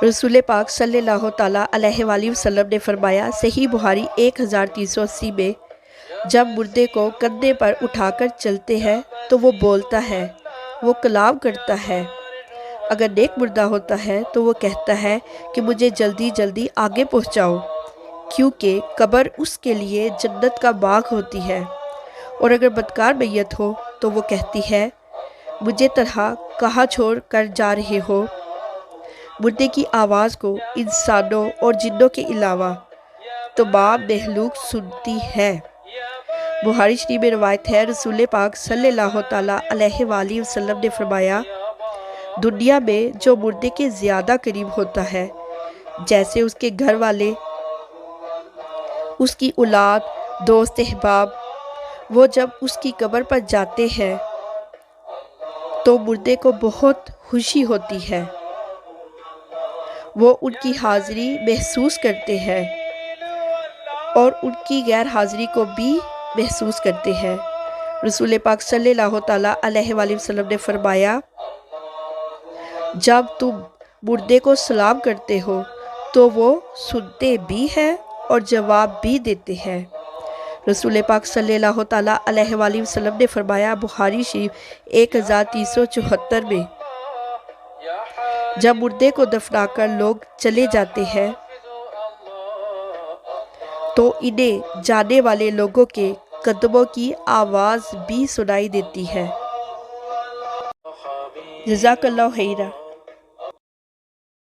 رسول پاک صلی اللہ تعالیٰ علیہ وآلہ وسلم نے فرمایا، صحیح بخاری 1380 میں، جب مردے کو کندھے پر اٹھا کر چلتے ہیں تو وہ بولتا ہے، وہ کلام کرتا ہے۔ اگر نیک مردہ ہوتا ہے تو وہ کہتا ہے کہ مجھے جلدی جلدی آگے پہنچاؤ، کیونکہ قبر اس کے لیے جنت کا باغ ہوتی ہے۔ اور اگر بدکار میت ہو تو وہ کہتی ہے، مجھے تنہا کہاں چھوڑ کر جا رہے ہو؟ مردے کی آواز کو انسانوں اور جنوں کے علاوہ تمام مخلوق سنتی ہے۔ بخاری شریف میں روایت ہے، رسول پاک صلی اللہ تعالیٰ علیہ وآلہ وسلم نے فرمایا، دنیا میں جو مردے کے زیادہ قریب ہوتا ہے، جیسے اس کے گھر والے، اس کی اولاد، دوست احباب، وہ جب اس کی قبر پر جاتے ہیں تو مردے کو بہت خوشی ہوتی ہے۔ وہ ان کی حاضری محسوس کرتے ہیں اور ان کی غیر حاضری کو بھی محسوس کرتے ہیں۔ رسول پاک صلی اللہ تعالیٰ علیہ وآلہ وسلم نے فرمایا، جب تم مردے کو سلام کرتے ہو تو وہ سنتے بھی ہیں اور جواب بھی دیتے ہیں۔ رسول پاک صلی اللہ تعالیٰ علیہ وآلہ وسلم نے فرمایا، بخاری شریف 1374 میں، جب مردے کو دفنا کر لوگ چلے جاتے ہیں تو انہیں جانے والے لوگوں کے قدموں کی آواز بھی سنائی دیتی ہے۔ جزاک اللہ خیرہ۔